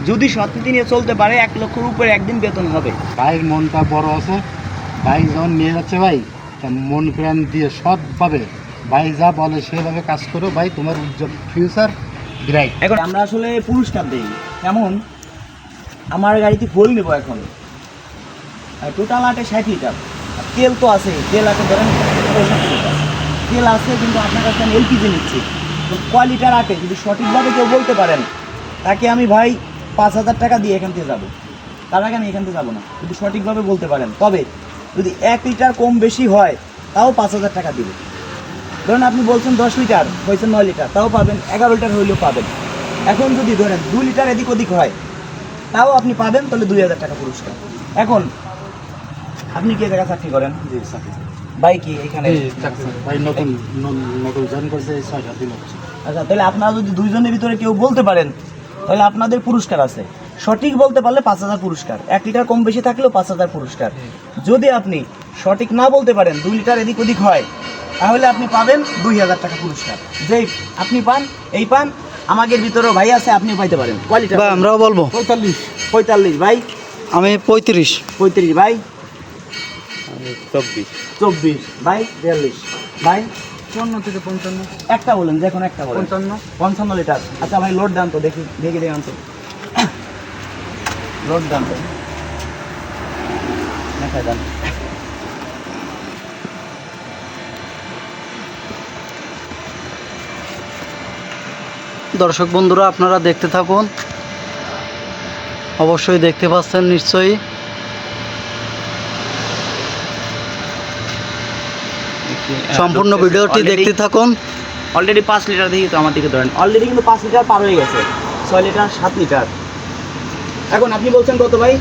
যদি সৎনীতি নিয়ে চলতে পারে 1 লক্ষের উপরে একদিন বেতন হবে। ভাইয়ের মনটা বড় আছে, ভাই যখন নিয়ে যাচ্ছে ভাই তা মন প্রাণ দিয়ে সৎভাবে ভাই যা বলে সেভাবে কাজ করো ভাই, তোমার উজ্জ্বল ফিউচার ব্রাইট। এখন আমরা আসলে পুরস্কার দিই, যেমন আমার গাড়িতে ফুল নেবো এখন টোটাল আটে 60 লিটার, তেল তো আছে, তেল আছে ধরেন 65 লিটার তেল আছে, কিন্তু আপনার কাছে আমি এলপিজি নিচ্ছি, তো কয় লিটার আটে যদি সঠিকভাবে কেউ বলতে পারেন তাকে আমি ভাই 5,000 টাকা দিয়ে এখান থেকে যাবো, তার আগে আমি এখান থেকে যাবো না, যদি সঠিকভাবে বলতে পারেন। তবে যদি 1 লিটার কম বেশি হয় তাও 5,000 টাকা দিবে। ধরেন আপনি বলছেন 10 লিটার হয়েছে 9 লিটার, তাও পাবেন, 11 লিটার হইলেও পাবেন। এখন যদি ধরেন 2 লিটার এদিক ওদিক হয় তাও আপনি পাবেন, তাহলে 2,000 টাকা পুরস্কার। এখন আপনি কি জায়গায় চাকরি করেন? জি চাকরি ভাই কি এখানে ভাই নতুন জয়েন করছে 6-7 দিন হচ্ছে। আচ্ছা, তাহলে আপনারা যদি দুইজনের ভিতরে কেউ বলতে পারেন তাহলে আপনাদের পুরস্কার আছে। সঠিক বলতে পারলে 5,000 পুরস্কার, 1 লিটার কম বেশি থাকলেও 5,000 পুরস্কার। যদি আপনি সঠিক না বলতে পারেন, 2 লিটার এদিক ওদিক হয়, তাহলে আপনি পাবেন 2,000 টাকা পুরস্কার। যেই আপনি পান এই পান, আমাদের ভিতরেও ভাই আছে, আপনিও পাইতে পারেন। কোয়ালিটি আমরাও বলবো 45 ভাই, আমি 35 ভাই, 24 ভাই, 43 ভাই, 54 থেকে 55 একটা বলেন, যে কোনো একটা বলেন। 55 লিটার। আচ্ছা ভাই, লোড দাম তো দেখি দেখান তো, লোড দাম তো দেখাই দেন। দর্শক বন্ধুরা আপনারা দেখতে থাকুন, অবশ্যই দেখতে পাচ্ছেন নিশ্চয়ই। সম্পূর্ণ ভিডিওটি দেখতে থাকুন। অলরেডি 5 লিটার দেখি তো আমার দিকে ধরেন, অলরেডি কিন্তু 5 লিটার পার হয়ে গেছে, 6 লিটার 7 লিটার। এখন আপনি বলছেন কত ভাই?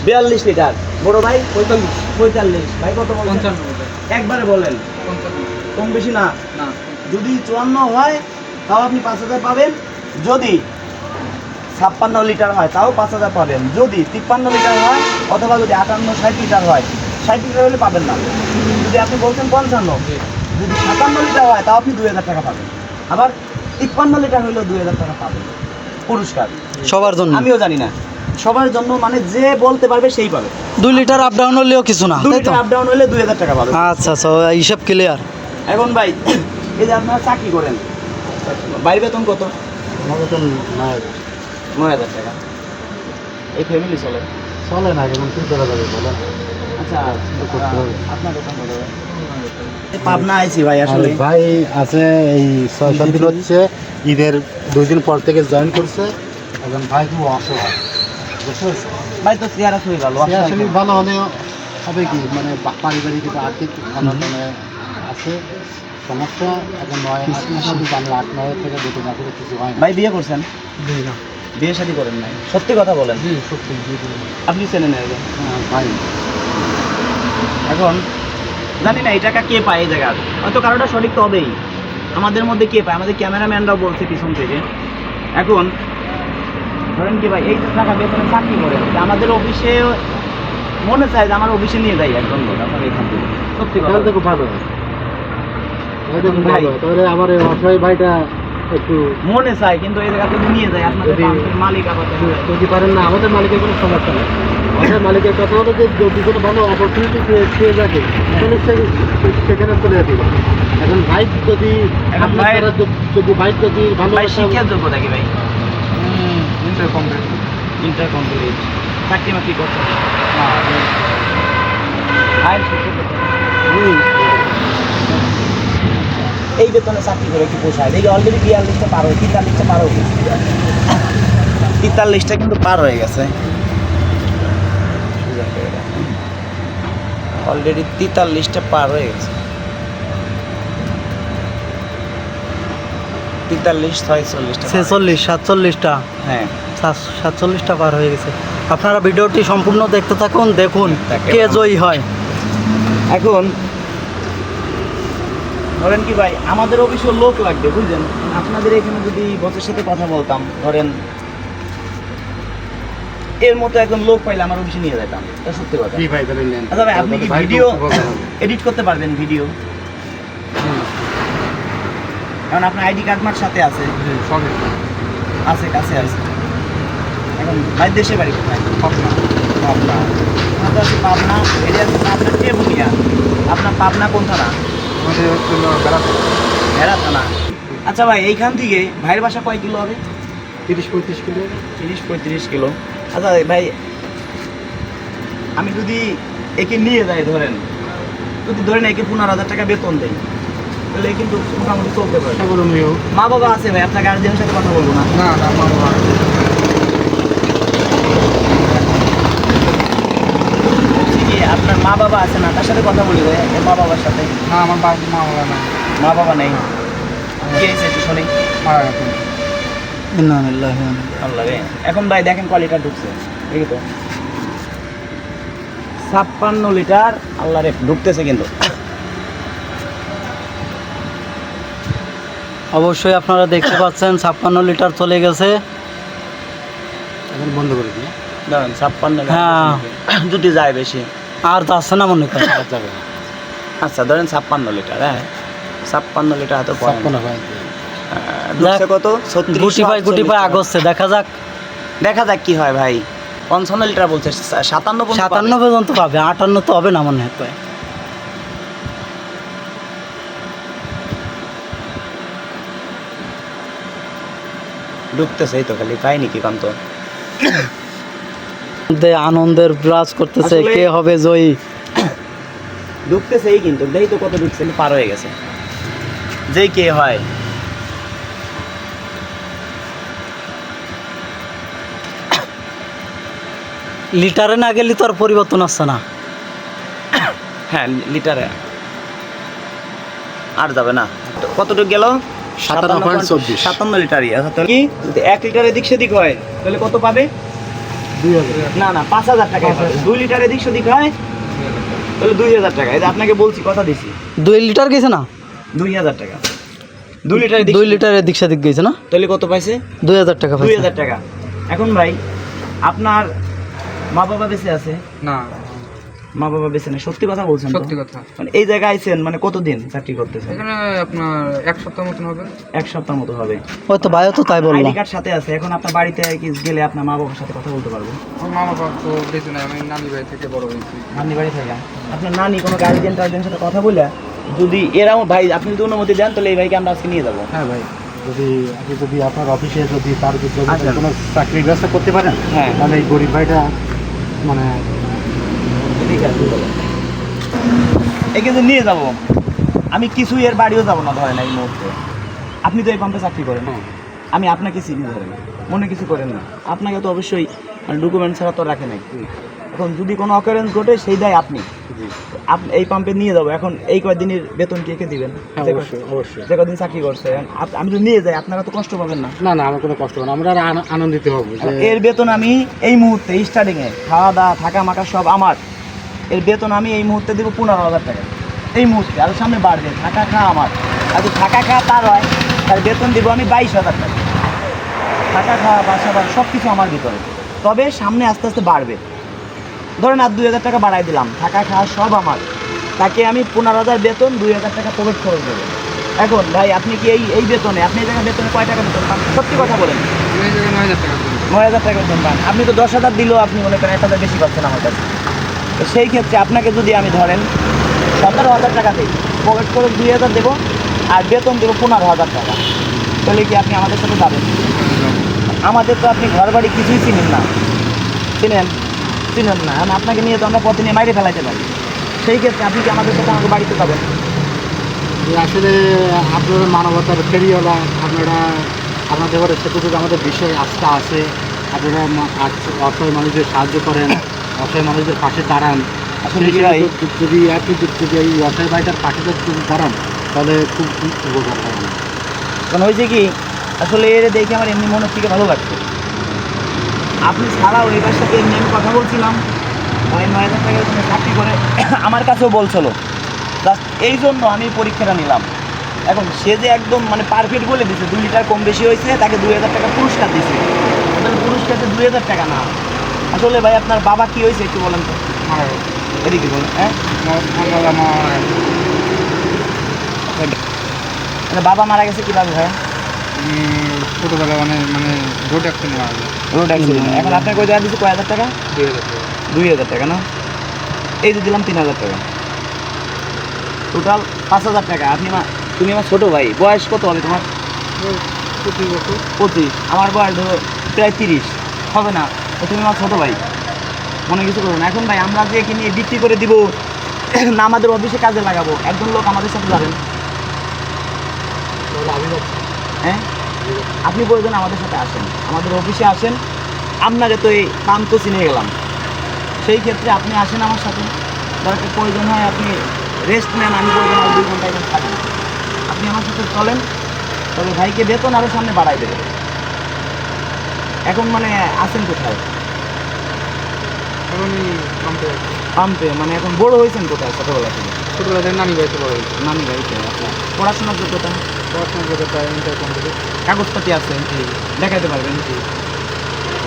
42 লিটার। বড় ভাই 45 ভাই কত বলছেন? 55 একবারে বলেন, কম বেশি না। যদি 54 হয় তাও আপনি 5,000 পাবেন, যদি 56 লিটার হয় তাও 5,000 পাবেন, যদি 53 লিটার হয় অথবা যদি 58-60 লিটার হয়, 60 লিটার হলে পাবেন না। যদি আপনি বলছেন 55, যদি 57 লিটার হয় তাও আপনি 2,000 টাকা পাবেন, আবার 53 লিটার হলেও 2,000 টাকা পাবেন পুরস্কার। সবার জন্য, আমিও জানি না সবার জন্য, মানে যে বলতে পারবে সেই পাবে। 2 লিটার আপ ডাউন হলেও কিছু না, 2 তাই তো? লিটার আপ ডাউন হলে 2,000 টাকা পাবে। আচ্ছা আচ্ছা, হিসাব ক্লিয়ার। এখন ভাই এই যে আপনারা চাকরি করেন, বাইরে বেতন কত? আমাকে তো 9,000 টাকা। এই ফ্যামিলি চলে না, এখন কি করা যাবে বলেন? আচ্ছা, আপনার দোকান কত? পাবনা আইছি ভাই, আসলে ভাই আছে এই 6-7 দিন হচ্ছে, ঈদের 2 দিন পর থেকে জয়েন করছে। এখন ভাই খুব অসহায়, বুঝতে পারছেন? ভাই তো চেহারা খুবই ভালো, সে আসলে ভালো হলেও হবে কি, মানে পারিবারিক একটু আর্থিক অনটনে আছে সমস্যা। এখন 9 মাস আমি 8-9 থেকে বেতন আসলে কিছু হয় না। ভাই বিয়ে করছেন? বিয়ে শাদী করেন নাই? সত্যি কথা বলেন। জি সত্যি আপনি চেনেন এর ভাই। এখন জানি না এই টাকা কে পায় এই জায়গার, হয়তো কারোটা সঠিক তো হবেই। আমাদের মধ্যে কে পায়? আমাদের ক্যামেরাম্যানরাও বলছে পিছন থেকে। এখন ধরেন কি ভাই, এই যে টাকা বেতনে চাকরি করেন, আমাদের অফিসে মনে চায় যে আমার অফিসে নিয়ে যাই একজন লোক আপনার এখান থেকে। সত্যি কথা তাহলে খুব ভালো হয়, ভাই, তাহলে আমার এই অসহায় ভাইটা একটু মনে চায়, কিন্তু এই জায়গা থেকে নিয়ে যায় আপনাদের মালিক। আবার যদি পারেন না, আমাদের মালিকের কোনো সমস্যা নেই। আমাদের মালিকের কথা হলো যে যদি কোনো ভালো অপরচুনিটি পেয়ে থাকে তাহলে সেখানে চলে যেতে পারে। এখন বাইক যদি যদি বাইক যদি ভালো ভাই শিক্ষার যোগ্যতা কি ভাই? Inter complete. চাকরি মাকরি করতে এই বেতনে চাকরি করে কি পোষায়? দেখি অলরেডি 42টা পার হয়ে 43টা পার হয়ে গেছে, 43টা কিন্তু পার হয়ে গেছে অলরেডি, 43টা পার হয়ে গেছে। 43, 46টা 46, 47টা, হ্যাঁ 47টা পার হয়ে গেছে। আপনারা ভিডিওটি সম্পূর্ণ দেখতে থাকুন, দেখুন কে জয়ী হয়। এখন ধরেন কি ভাই, আমাদের অফিসে লোক লাগবে বুঝলেন। আপনাদের এখানে যদি বসের সাথে কথা বলতাম, ধরেন এর মতো একজন লোক পাইলে আমার অফিসে নিয়ে যেতাম, এটা সত্যি কথা। আচ্ছা ভাই, আপনি কি ভিডিও এডিট করতে পারবেন? ভিডিও কারণ আপনার আইডি কার্ড মার সাথে আছে, কাছে আছে। এখন এখন ভাই দেশে বাড়ি কোথায়? পাবনা। পাবনা, আমরা তো আছি পাবনা, এটা আছে পাবনা টেবুনিয়া। আপনার পাবনা কোন থানা? আমাদের হচ্ছে ভেড়া থানা। আচ্ছা ভাই, এইখান থেকে ভাইয়ের বাসা কয় কিলো হবে? 30-35 কিলো। 30-35 কিলো। আচ্ছা ভাই, আমি যদি একে নিয়ে যাই, ধরেন একে 15,000 টাকা বেতন দেয়, তাহলে কিন্তু মোটামুটি চলতে পারে। মা বাবা আছে ভাই? আপনার গার্জিয়ানের সাথে কথা বলবো না? না না, মা বাবা বলছি কি, আপনার মা বাবা আছে না? তার সাথে কথা বলি ভাই, এর মা বাবার সাথে। না, আমার মা বাবা না, মা বাবা নেই? কি হয়েছে একটু শুনি। মারা গেছে। ইন্না লিল্লাহি ওয়া ইন্না ইলাইহি ভালো লাগে। এখন ভাই দেখেন কয় লিটার ঢুকছে, এই তো 56 লিটার আল্লাহ রে ঢুকতেছে কিন্তু। অবশ্যই আপনারা দেখতে পাচ্ছেন 56 লিটার চলে গেছে। এখন বন্ধ করে দিই। ধরেন 56 লিটার হ্যাঁ। যদি যায় বেশি আর যাচ্ছে না মনে করেন। যাবে আচ্ছা ধরেন 56 লিটার, হ্যাঁ 56 লিটার এত পড়ে না। ভাই। ঢুকছে কত? 36, গুটি পাই আগস্টে দেখা যাক। দেখা যাক কি হয় ভাই। 55 লিটার বলছে, 57 পর্যন্ত 57 পাবে। পর্যন্ত পাবে, 58 তো হবে না মনে হয়। ঢুকতেছে এই তো, খালি পাই নাকি কান্ত। আনন্দের বিরাজ করতেছে, আসলে- কে হবে জয়ী। ঢুকতেছে এই কিন্তু, দেখি তো কত ঢুকছে, পার হয়ে গেছে। যেই কে হয়। লিটারে না গেলে তো আর পরিবর্তন আসছে না। হ্যাঁ লিটারে আর যাবে না। কতটুকু গেল? 57.24 57 লিটারই। আচ্ছা তাহলে কি যদি 1 লিটার এদিক সেদিক হয় তাহলে কত পাবে? 2000। না না, 5,000 টাকা পাবে। 2 লিটার এদিক সেদিক হয় তাহলে 2,000 টাকা। এই যে আপনাকে বলছি, কথা দিছি, 2 লিটার গেছে না, 2,000 টাকা। 2 লিটার এদিক 2 লিটার এদিক সেদিক গেছে না, তাহলে কত পাইছে? 2000 টাকা পাইছে। 2,000 টাকা। এখন ভাই, আপনার মা বাবা বেঁচে আছে? না, মা বাবা বেঁচে নেই, সত্যি কথা বলছেন তো? সত্যি কথা। মানে এই জায়গায় আইছেন মানে কতদিন চাকরি করতেছেন? এখানে আপনার 1 সপ্তাহ মতন হবে। 1 সপ্তাহ মতো হবে। ওই তো ভাইও তো তাই বললো। আইডি কার্ড সাথে আছে। এখন আপনার বাড়িতে গেলে আপনার মা বাবার সাথে কথা বলতে পারবো? আমার মা বাবা তো বেঁচে নাই, আমি নানি বাড়ি থেকে বড় হয়েছি। নানি বাড়ি থেকে আপনার নানি কোনো গার্জিয়ান টার্জিয়ানের সাথে কথা বলে, যদি এরাও ভাই আপনি যদি অনুমতি দেন তাহলে এই ভাইকে আমরা আজকে নিয়ে যাবো। হ্যাঁ ভাই, যদি আপনার অফিসে যদি তার যদি আচ্ছা। কোনো চাকরির ব্যবস্থা করতে পারেন, হ্যাঁ। তাহলে এই গরিব ভাইটা মানে ঠিক আছে, একে যে নিয়ে যাব, আমি কিছু এর বাড়িও যাব না ধরেন এই মুহূর্তে। আপনি তো এই পাম্পে চাকরি করেন, আমি আপনাকে চিনি ধরেন, মনে কিছু করেন না। আপনাকে তো অবশ্যই ডকুমেন্ট ছাড়া তো রাখে নাই। এখন যদি কোনো অকারেন্স ঘটে সেই দায় আপনি। আপনি এই পাম্পে নিয়ে যাবো। এখন এই কয়েকদিনের বেতন কে কে দিবেন? অবশ্যই। যে কদিন চাকরি করছে, আমি যদি নিয়ে যাই আপনারা তো কষ্ট পাবেন না? না না, আমার কোনো কষ্ট হবে না, আমরা আনন্দিত হব। এর বেতন আমি এই মুহূর্তে স্টার্টিংয়ে খাওয়া দাওয়া থাকা মাকা সব আমার, এর বেতন আমি এই মুহূর্তে দেবো 15,000 টাকা এই মুহূর্তে। আর সামনে বাড়বে, থাকা খাওয়া আমার। আর যদি থাকা খাওয়া তার হয় তার বেতন দেবো আমি 22,000 টাকা। থাকা খাওয়া বাসা বাড়ি সব কিছু আমার ভিতরে। তবে সামনে আস্তে আস্তে বাড়বে। ধরেন আর 2,000 টাকা বাড়াই দিলাম, থাকা খাওয়া সব আমার। তাকে আমি 15,000 বেতন, 2,000 টাকা পকেট খরচ দেবো। এখন ভাই আপনি কি এই বেতনে, আপনি এই জায়গায় বেতনে কয় টাকা বেতন পান? সত্যি কথা বলেন। 9,000 টাকা বেতন পান। আপনি তো 10,000 দিলেও আপনি মনে করেন 1,000 বেশি পাচ্ছেন আমার কাছে। তো সেই ক্ষেত্রে আপনাকে যদি আমি ধরেন 17,000 টাকা দিই, পকেট খরচ 2,000 দেবো, আর বেতন দেবো 15,000 টাকা, তাহলে কি আপনি আমাদের সাথে যাবেন? আমাদের তো আপনি ঘর বাড়ি কিছুই চিনেন না। চিনেন না। এখন আপনাকে নিয়ে তো আমরা পথে নিয়ে মাইরে ফেলাইতে পারি। সেই ক্ষেত্রে আপনি কি আমাদের সাথে আমাকে বাড়িতে যাবেন? আসলে আপনারা মানবতার ফেরিওয়ালা, আপনাদের ঘরে সেটুকু আমাদের বিষয় আস্থা আছে। আপনারা অসহায় মানুষদের সাহায্য করেন, অসহায় মানুষদের পাশে দাঁড়ান। আসলে কি ভাই, যদি এই অসহায় ভাইটার পাশে যদি দাঁড়ান তাহলে খুব উপকার হবে। কারণ হয়েছে কি, আসলে এর দেখে আমার এমনি মনের থেকে ভালো লাগছে। আপনি ছাড়াও এবার সাথে এমনি আমি কথা বলছিলাম, ওই 9,000 টাকা ওখানে চাকরি করে আমার কাছেও বলছিল। জাস্ট এই জন্য আমি পরীক্ষাটা নিলাম। এখন সে যে একদম মানে পারফেক্ট বলে দিছে, 2 লিটার কম বেশি হয়েছে, তাকে 2,000 টাকা পুরস্কার দিছে। তাহলে পুরস্কারটা 2,000 টাকা না। আসলে ভাই আপনার বাবা কি হয়েছে একটু বলেন তো, এদিকে বলেন। হ্যাঁ, মানে বাবা মারা গেছে কীভাবে ভাই? ছোটোবেলা মানে রোড অ্যাক্সিডেন্ট মারা যায়। Road accident. এখন আপনার কয় টাকা দিচ্ছে, কয় হাজার টাকা? 2000 টাকা না? এই যে দিলাম 3000 টাকা, টোটাল 5000 টাকা। তুমি আমার ছোটো ভাই, বয়স কত হবে তোমার? 25। আমার বয়স ধরো প্রায় 30 হবে না, তো তুমি আমার ছোটো ভাই, মনে কিছু করবো না। এখন ভাই আমরা যে এখানে বিক্রি করে দিব না আমাদের অফিসে কাজে লাগাবো, একজন লোক আমাদের সাথে যাবেন, হ্যাঁ আপনি প্রয়োজন আমাদের সাথে আসেন, আমাদের অফিসে আসেন। আপনাকে তো এই পাম্প তো চিনে গেলাম, সেই ক্ষেত্রে আপনি আসেন আমার সাথে, দরকার প্রয়োজন হয় আপনি রেস্ট নেন, আমি প্রয়োজন হয় 2 ঘন্টা এখানে থাকি, আপনি আমার সাথে চলেন, তবে ভাইকে বেতন আরও সামনে বাড়াই দেবে। এখন মানে আসেন কোথায়? পাম্পে। মানে এখন বড় হয়েছেন কোথায় ছোটোবেলা থেকে? ছোটবেলা থেকে নানি বাড়িতে বড় হয়েছে। নানি বাড়িতে। আচ্ছা, পড়াশোনার যোগ্যতা? পড়াশোনার যোগ্যতা ইন্টার কমপ্লিট। কাগজপাতি আছে? দেখাতে পারবেন?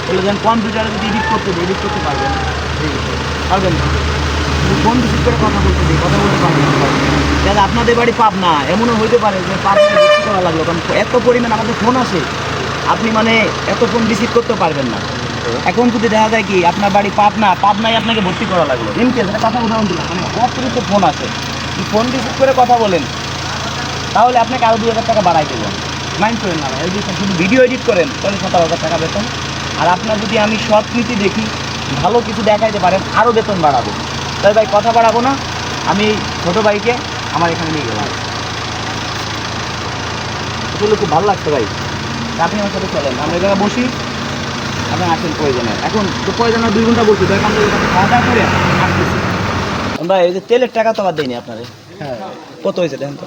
বলে যেন কম্পিউটারে যদি এডিট করতে পারবেন? পারবেন না? ফোন রিসিভ করে কথা বলতে পারবেন না। যাতে আপনাদের বাড়ি পাবনা, এমনও হইতে পারে যে পাবনা রিসিভ করা লাগলো, কারণ এত পরিমাণ আমাদের ফোন আসে, আপনি মানে এত ফোন রিসিভ করতে পারবেন না। এখন যদি দেখা যায় কি আপনার বাড়ি পাবনায় আপনাকে ভর্তি করা লাগলো, ইনকেস একটা কথা উদাহরণ দিলাম, মানে অতিরিক্ত ফোন আছে, ফোন রিসিভ করে কথা বলেন, তাহলে আপনাকে আরও 2000 টাকা বাড়াই দেবো। মাইন্ড করেন না, যদি শুধু ভিডিও এডিট করেন তাহলে 17,000 টাকা বেতন। আর আপনার যদি আমি সৎ নীতি দেখি, ভালো কিছু দেখাইতে পারেন, আরও বেতন বাড়াবো। তাই ভাই কথা বাড়াবো না, আমি ছোটো ভাইকে আমার এখানে নিয়ে গেলাম, আসলে খুব ভালো লাগছে ভাই। আপনি আমার সাথে চলেন, আমরা এখানে বসি, আপনি আসেন প্রয়োজনে। এখন তো প্রয়োজনে 2 ঘন্টা বসি, তো এখন খাওয়া দাওয়া করে আসতেছি। ভাই এই যে তেলের টাকা তো আবার দিইনি আপনারে, হ্যাঁ, কত হয়েছে দেখেন তো?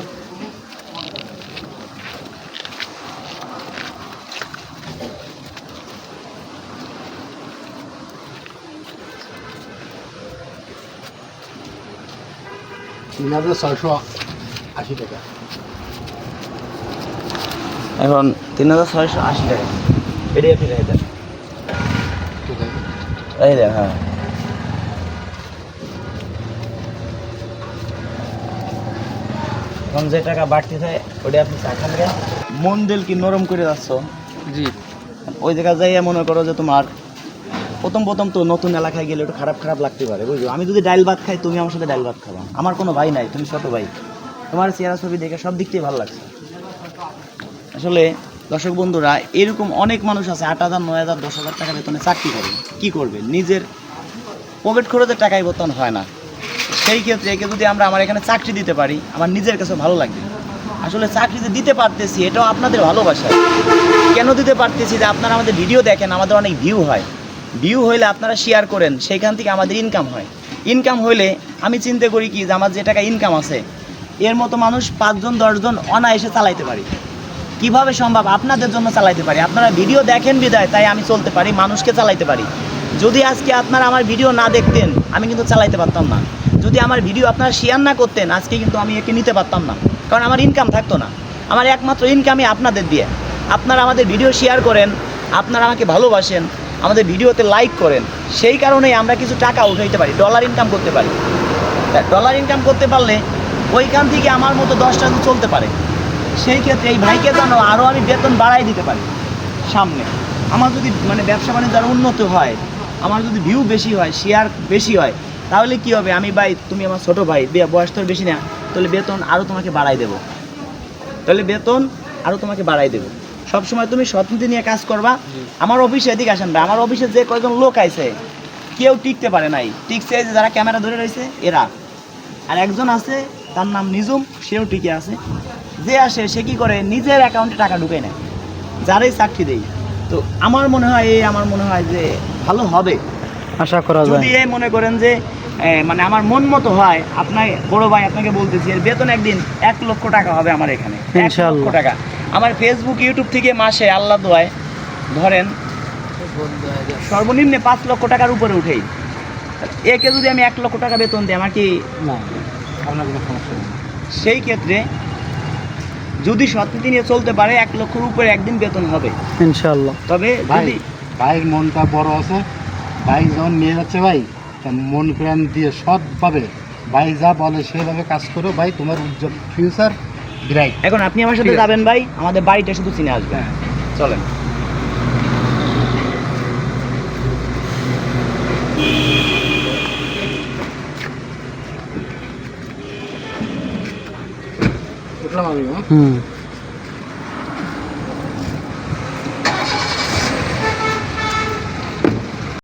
$3,680 টাকা। এখন 3680 টাকা, এটাই আপনি রেখে দেন। এই দেন, হ্যাঁ এখন যে টাকা বাড়তি থাকে ওটা আপনি চাখান গেন। মন দিল কি নরম করে যাচ্ছ, জি, ওই জায়গায় যাইয়া মনে করো যে তোমার প্রথম তো নতুন এলাকায় গেলে একটু খারাপ লাগতে পারে, বুঝলো? আমি যদি ডাল ভাত খাই, তুমি আমার সাথে ডাল ভাত খাবা, আমার কোনো ভাই নাই, তুমি ছোটো ভাই, তোমার চেহারা ছবি দেখে সব দিক থেকে ভালো লাগছে। আসলে দর্শক বন্ধুরা, এরকম অনেক মানুষ আছে 8,000, 9,000, 10,000 টাকা বেতনে চাকরি করে, কি করবে? নিজের পকেট খরচের টাকাই বেতন হয় না। সেই ক্ষেত্রে একে যদি আমরা আমার এখানে চাকরি দিতে পারি, আমার নিজের কাছে ভালো লাগবে। আসলে চাকরি যে দিতে পারতেছি, এটাও আপনাদের ভালোবাসা। কেন দিতে পারতেছি? যে আপনারা আমাদের ভিডিও দেখেন, আমাদের অনেক ভিউ হয়, ভিউ হইলে আপনারা শেয়ার করেন, সেইখান থেকে আমাদের ইনকাম হয়। ইনকাম হইলে আমি চিন্তা করি কি, যে আমার যে টাকা ইনকাম আছে, এর মতো মানুষ 5 জন 10 জন অনায়াসে চালাইতে পারি। কিভাবে সম্ভব? আপনাদের জন্য চালাইতে পারি। আপনারা ভিডিও দেখেন বিদায় তাই আমি চলতে পারি, মানুষকে চালাইতে পারি। যদি আজকে আপনারা আমার ভিডিও না দেখতেন, আমি কিন্তু চালাইতে পারতাম না। যদি আমার ভিডিও আপনারা শেয়ার না করতেন, আজকে কিন্তু আমি একে নিতে পারতাম না, কারণ আমার ইনকাম থাকতো না। আমার একমাত্র ইনকামই আপনাদের দিয়ে। আপনারা আমাদের ভিডিও শেয়ার করেন, আপনারা আমাকে ভালোবাসেন, আমাদের ভিডিওতে লাইক করেন, সেই কারণেই আমরা কিছু টাকা উঠাইতে পারি, ডলার ইনকাম করতে পারি। ডলার ইনকাম করতে পারলে ওইখান থেকে আমার মতো 10টা চলতে পারে। সেই ক্ষেত্রে এই ভাইকে যেন আরও আমি বেতন বাড়াই দিতে পারি সামনে। আমার যদি মানে ব্যবসা বাণিজ্য আরও উন্নত হয়, আমার যদি ভিউ বেশি হয়, শেয়ার বেশি হয়, তাহলে কি হবে? আমি ভাই, তুমি আমার ছোটো ভাই, বয়স তোর বেশি না, তাহলে বেতন আরও তোমাকে বাড়াই দেবো, সবসময় তুমি সৎনীতি নিয়ে কাজ করবা। আমার অফিসে এদিকে আসেন ভাই, আমার অফিসে যে কয়েকজন লোক আছে, কেউ টিকতে পারে নাই, টিকছে যে যারা ক্যামেরা ধরে রয়েছে এরা, আর একজন আছে তার নাম নিজুম, সেও টিকে আছে। যে আসে সে কি করে, নিজের অ্যাকাউন্টে টাকা ঢুকে নেয়, যারাই চাকরি দেয়। তো আমার মনে হয় যে ভালো হবে, আশা করা যায়। যদি এই মনে করেন যে মানে আমার মন মতো হয়। আপনার বড় ভাই আপনাকে বলতেছি, এর বেতন একদিন 1 লক্ষ টাকা হবে আমার এখানে, 1 ইনশাআল্লাহ। লক্ষ টাকা। আমার ফেসবুক ইউটিউব থেকে মাসে আল্লাহ দোয়ায় ধরেন সর্বনিম্ন 5 লক্ষ টাকার উপরে উঠেই, একে যদি আমি 1 লক্ষ টাকা বেতন দিই, আমার কি না, আপনার কোনো সমস্যা নেই। সেই ক্ষেত্রে যদি সৎনীতি নিয়ে চলতে পারে 1 লক্ষের উপরে একদিন বেতন হবে ইনশাআল্লাহ। তবে ভাই, যদি ভাইয়ের মনটা বড় আছে, ভাই যখন নিয়ে যাচ্ছে ভাই, তা মন প্রাণ দিয়ে সৎভাবে ভাই যা বলে সেভাবে কাজ করো ভাই, তোমার উজ্জ্বল ফিউচার ব্রাইট। এখন আপনি আমার সাথে ঠিক আছে। যাবেন ভাই, আমাদের বাড়িটা শুধু চিনে আসবেন, হ্যাঁ। চলেন। উঠলাম আমি, হুম